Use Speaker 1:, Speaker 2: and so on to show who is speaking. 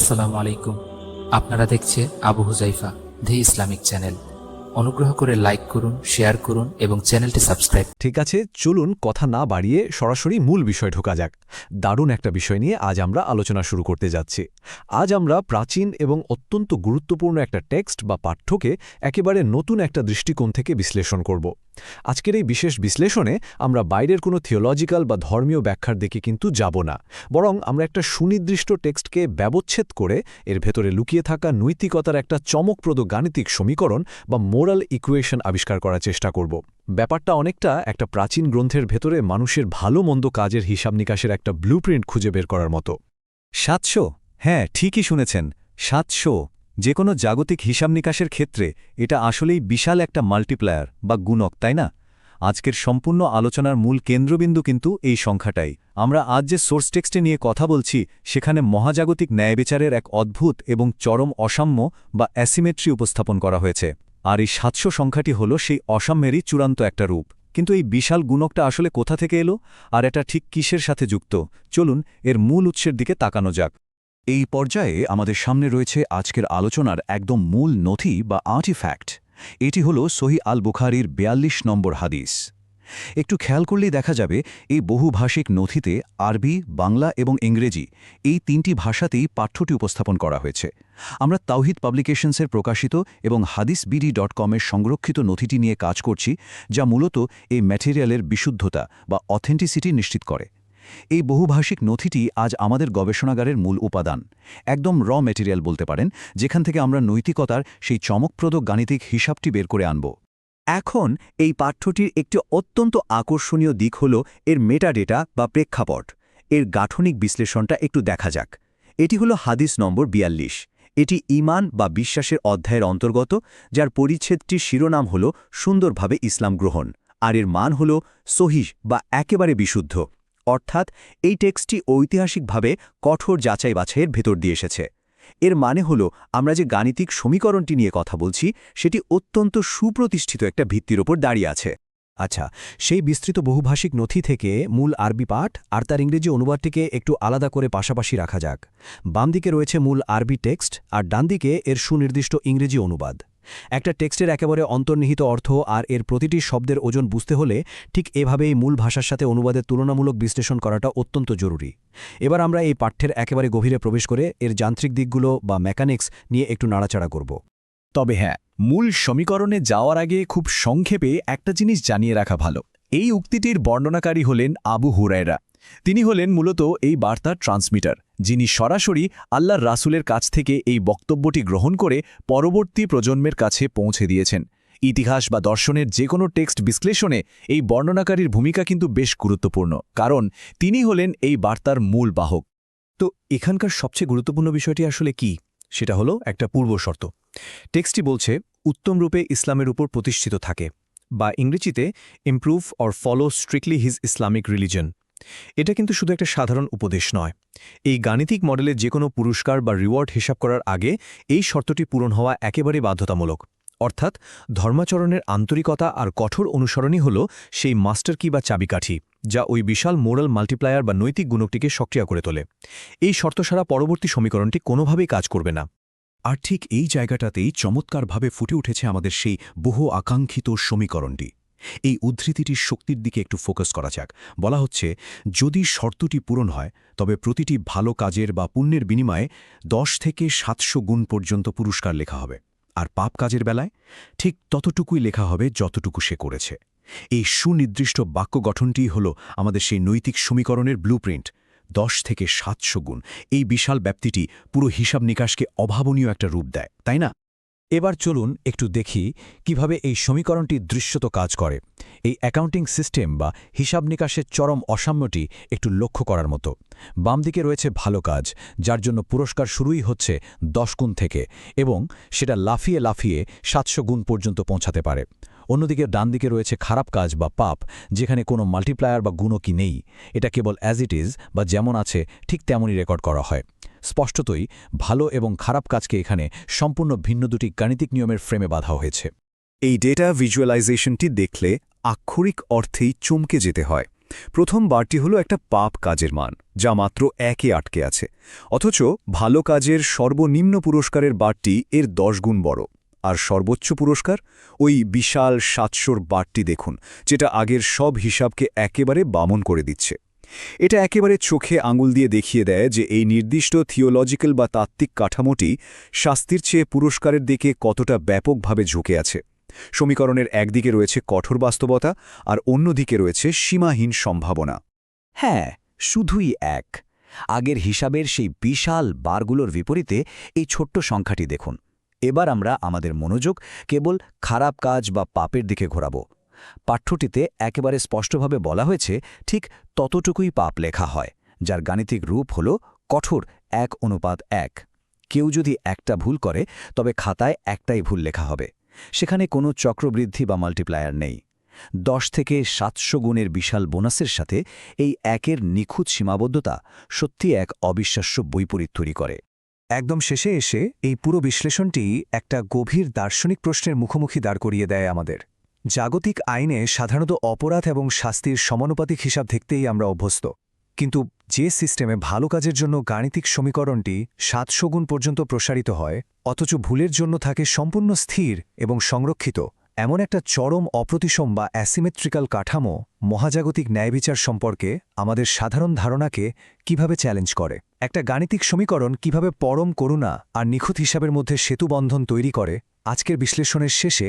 Speaker 1: আসসালামু আলাইকুম। আপনারা দেখছে আবু হুজাইফা দি ইসলামিক চ্যানেল। অনুগ্রহ করে লাইক করুন, শেয়ার করুন এবং চ্যানেলটি সাবস্ক্রাইব।
Speaker 2: ঠিক আছে, চলুন কথা না বাড়িয়ে সরাসরি মূল বিষয় ঢোকা যাক। দারুণ একটা বিষয় নিয়ে আজ আমরা আলোচনা শুরু করতে যাচ্ছি। আজ আমরা প্রাচীন এবং অত্যন্ত গুরুত্বপূর্ণ একটা টেক্সট বা পাঠ্যকে একেবারে নতুন একটা দৃষ্টিকোণ থেকে বিশ্লেষণ করব। আজকের এই বিশেষ বিশ্লেষণে আমরা বাইরের কোনো থিওলজিক্যাল বা ধর্মীয় ব্যাখ্যার দিকে কিন্তু যাব না, বরং আমরা একটা সুনির্দিষ্ট টেক্সটকে ব্যবচ্ছেদ করে এর ভেতরে লুকিয়ে থাকা নৈতিকতার একটা চমকপ্রদ গাণিতিক সমীকরণ বা মোরাল ইকুয়েশন আবিষ্কার করার চেষ্টা করব। ব্যাপারটা অনেকটা একটা প্রাচীন গ্রন্থের ভেতরে মানুষের ভালো মন্দ কাজের হিসাব নিকাশের একটা ব্লুপ্রিন্ট খুঁজে বের করার মতো।
Speaker 3: ৭০০, হ্যাঁ ঠিকই শুনেছেন, ৭০০। যে কোনো জাগতিক হিসাব নিকাশের ক্ষেত্রে এটা আসলেই বিশাল একটা মাল্টিপ্লায়ার বা গুণক, তাই না? আজকের সম্পূর্ণ আলোচনার মূল কেন্দ্রবিন্দু কিন্তু এই সংখ্যাটাই। আমরা আজ যে সোর্স টেক্সটে নিয়ে কথা বলছি সেখানে মহাজাগতিক ন্যায়বিচারের এক অদ্ভুত এবং চরম অসাম্য বা অ্যাসিমেট্রি উপস্থাপন করা হয়েছে। আর এই ৭০০ সংখ্যাটি হল সেই অসাম্যেরই চূড়ান্ত একটা রূপ। কিন্তু এই বিশাল গুণকটা আসলে কোথা থেকে এলো, আর এটা ঠিক কিসের সাথে যুক্ত? চলুন এর মূল উৎসের দিকে তাকানো যাক।
Speaker 4: এই পর্যায়ে আমাদের সামনে রয়েছে আজকের আলোচনার একদম মূল নথি বা আর্টিফ্যাক্ট। এটি হল সহিহ আল বুখারীর ৪২ নম্বর হাদিস। একটু খেয়াল করলেই দেখা যাবে এই বহুভাষিক নথিতে আরবি, বাংলা এবং ইংরেজি এই তিনটি ভাষাতেই পাঠ্যটি উপস্থাপন করা হয়েছে। আমরা তাওহিদ পাবলিকেশনসের প্রকাশিত এবং hadisbd.com-এর সংরক্ষিত নথিটি নিয়ে কাজ করছি, যা মূলত এই ম্যাটেরিয়ালের বিশুদ্ধতা বা অথেন্টিসিটি নিশ্চিত করে। এই বহুভাষিক নথিটি আজ আমাদের গবেষণাগারের মূল উপাদান, একদম র ম্যাটেরিয়াল বলতে পারেন, যেখান থেকে আমরা নৈতিকতার সেই চমকপ্রদ গাণিতিক হিসাবটি বের করে আনব।
Speaker 3: এখন এই পাঠ্যটির একটি অত্যন্ত আকর্ষণীয় দিক হল এর মেটাডেটা বা প্রেক্ষাপট। এর গাঠনিক বিশ্লেষণটা একটু দেখা যাক। এটি হল হাদিস নম্বর ৪২। এটি ঈমান বা বিশ্বাসের অধ্যায়ের অন্তর্গত, যার পরিচ্ছেদটির শিরোনাম হল সুন্দরভাবে ইসলাম গ্রহণ, আর এর মান হল সহিহ বা একেবারে বিশুদ্ধ। অর্থাৎ এই টেক্সটটি ঐতিহাসিকভাবে কঠোর যাচাই বাছাইয়ের ভেতর দিয়ে এসেছে। এর মানে হল আমরা যে গাণিতিক সমীকরণটি নিয়ে কথা বলছি সেটি অত্যন্ত সুপ্রতিষ্ঠিত একটা ভিত্তির ওপর দাঁড়িয়ে আছে।
Speaker 2: আচ্ছা, সেই বিস্তৃত বহুভাষিক নথি থেকে মূল আরবি পাঠ আর তার ইংরেজি অনুবাদটিকে একটু আলাদা করে পাশাপাশি রাখা যাক। বাম দিকে রয়েছে মূল আরবি টেক্সট আর ডান দিকে এর সুনির্দিষ্ট ইংরেজি অনুবাদ। একটা টেক্সটের একেবারে অন্তর্নিহিত অর্থ আর এর প্রতিটি শব্দের ওজন বুঝতে হলে ঠিক এভাবেই মূল ভাষার সাথে অনুবাদের তুলনামূলক বিশ্লেষণ করাটা অত্যন্ত জরুরি। এবার আমরা এই পাঠ্যের একেবারে গভীরে প্রবেশ করে এর যান্ত্রিক দিকগুলো বা মেকানিক্স নিয়ে একটু নাড়াচাড়া করব।
Speaker 5: তবে হ্যাঁ, মূল সমীকরণে যাওয়ার আগে খুব সংক্ষেপে একটা জিনিস জানিয়ে রাখা ভালো। এই উক্তিটির বর্ণনাকারী হলেন আবু হুরায়রা। তিনি হলেন মূলত এই বার্তার ট্রান্সমিটার, যিনি সরাসরি আল্লাহর রাসূলের কাছ থেকে এই বক্তব্যটি গ্রহণ করে পরবর্তী প্রজন্মের কাছে পৌঁছে দিয়েছেন। ইতিহাস বা দর্শনের যে কোনো টেক্সট বিশ্লেষণে এই বর্ণনাকারীর ভূমিকা কিন্তু বেশ গুরুত্বপূর্ণ, কারণ তিনি হলেন এই বার্তার মূল বাহক।
Speaker 2: তো এখানকার সবচেয়ে গুরুত্বপূর্ণ বিষয়টি আসলে কি? সেটা হলো একটা পূর্বশর্ত। টেক্সটটি বলছে উত্তমরূপে ইসলামের উপর প্রতিষ্ঠিত থাকে, বা ইংরেজিতে improve or follow strictly his Islamic religion. এটা কিন্তু শুধু একটা সাধারণ উপদেশ নয়। এই গাণিতিক মডেলের যে কোনো পুরস্কার বা রিওয়ার্ড হিসাব করার আগে এই শর্তটি পূরণ হওয়া একেবারে বাধ্যতামূলক। অর্থাৎ ধর্মাচরণের আন্তরিকতা আর কঠোর অনুসরণই হল সেই মাস্টার কি বা চাবিকাঠি, যা ওই বিশাল মোরাল মাল্টিপ্লায়ার বা নৈতিক গুণকটিকে সক্রিয় করে তোলে। এই শর্ত ছাড়া পরবর্তী সমীকরণটি কোনোভাবেই কাজ করবে না।
Speaker 4: আর ঠিক এই জায়গাটাতেই চমৎকারভাবে ফুটে উঠেছে আমাদের সেই বহু আকাঙ্ক্ষিত সমীকরণটি। এই উদ্ধৃতিটির শক্তির দিকে একটু ফোকাস করা যাক। বলা হচ্ছে, যদি শর্তটি পূরণ হয় তবে প্রতিটি ভালো কাজের বা পুণ্যের বিনিময়ে ১০ থেকে ৭০০ গুণ পর্যন্ত পুরস্কার লেখা হবে, আর পাপ কাজের বেলায় ঠিক ততটুকুই লেখা হবে যতটুকু সে করেছে। এই সুনির্দিষ্ট বাক্য গঠনটিই হল আমাদের সেই নৈতিক সমীকরণের ব্লুপ্রিন্ট। ১০ থেকে ৭০০ গুণ, এই বিশাল ব্যাপ্তিটি পুরো হিসাব নিকাশকে অভাবনীয় একটা রূপ দেয়, তাই না?
Speaker 2: এবার চলুন একটু দেখি কিভাবে এই সমীকরণটি দৃশ্যত কাজ করে। এই অ্যাকাউন্টিং সিস্টেম বা হিসাব নিকাশের চরম অসাম্যটি একটু লক্ষ্য করার মতো। বাম দিকে রয়েছে ভালো কাজ, যার জন্য পুরস্কার শুরুই হচ্ছে ১০ গুণ থেকে, এবং সেটা লাফিয়ে লাফিয়ে ৭০০ গুণ পর্যন্ত পৌঁছাতে পারে। অন্যদিকে ডান দিকে রয়েছে খারাপ কাজ বা পাপ, যেখানে কোনো মাল্টিপ্লায়ার বা গুণকই নেই। এটা কেবল অ্যাজ ইট ইজ বা যেমন আছে ঠিক তেমনই রেকর্ড করা হয়। স্পষ্টতই ভালো এবং খারাপ কাজকে এখানে সম্পূর্ণ ভিন্ন দুটি গাণিতিক নিয়মের ফ্রেমে বাঁধা হয়েছে।
Speaker 3: এই ডেটা ভিজুয়ালাইজেশনটি দেখলে আক্ষরিক অর্থেই চমকে যেতে হয়। প্রথম বারটি হলো একটা পাপ কাজের মান, যা মাত্র 1-এ আটকে আছে। অথচ ভালো কাজের সর্বনিম্ন পুরস্কারের বারটি এর 10 গুণ বড়। আর সর্বোচ্চ পুরস্কার ওই বিশাল 700-র বারটি দেখুন, যেটা আগের সব হিসাবকে একেবারে বামন করে দিচ্ছে। এটা একেবারে চোখে আঙুল দিয়ে দেখিয়ে দেয় যে এই নির্দিষ্ট থিওলজিক্যাল বা তাত্ত্বিক কাঠামোটি শাস্তির চেয়ে পুরস্কারের দিকে কতটা ব্যাপকভাবে ঝুঁকে আছে। সমীকরণের একদিকে রয়েছে কঠোর বাস্তবতা, আর অন্যদিকে রয়েছে সীমাহীন সম্ভাবনা।
Speaker 6: হ্যাঁ, শুধুই এক। আগের হিসাবের সেই বিশাল বারগুলোর বিপরীতে এই ছোট্ট সংখ্যাটি দেখুন। এবার আমরা আমাদের মনোযোগ কেবল খারাপ কাজ বা পাপের দিকে ঘোরাব। পাঠ্যটিতে একেবারে স্পষ্টভাবে বলা হয়েছে ঠিক ততটুকুই পাপ লেখা হয়, যার গাণিতিক রূপ হল কঠোর 1:1। কেউ যদি একটা ভুল করে তবে খাতায় একটাই ভুল লেখা হবে। সেখানে কোনো চক্রবৃদ্ধি বা মাল্টিপ্লায়ার নেই। 10 থেকে 700 গুণের বিশাল বোনাসের সাথে এই একের নিখুঁত সীমাবদ্ধতা সত্যি এক অবিশ্বাস্য বৈপরীত তৈরি করে।
Speaker 2: একদম শেষে এসে এই পুরো বিশ্লেষণটি একটা গভীর দার্শনিক প্রশ্নের মুখোমুখি দাঁড় করিয়ে দেয় আমাদের। জাগতিক আইনে সাধারণত অপরাধ এবং শাস্তির সমানুপাতিক হিসাব দেখতেই আমরা অভ্যস্ত, কিন্তু যে সিস্টেমে ভালো কাজের জন্য গাণিতিক সমীকরণটি 700 গুণ পর্যন্ত প্রসারিত হয়, অথচ ভুলের জন্য থাকে সম্পূর্ণ স্থির এবং সংরক্ষিত, এমন একটা চরম অপ্রতিসম বা অ্যাসিমেট্রিক্যাল কাঠামো মহাজাগতিক ন্যায়বিচার সম্পর্কে আমাদের সাধারণ ধারণাকে কিভাবে চ্যালেঞ্জ করে। একটা গাণিতিক সমীকরণ কিভাবে পরম করুণা আর নিখুঁত হিসাবের মধ্যে সেতুবন্ধন তৈরি করে, আজকের বিশ্লেষণের শেষে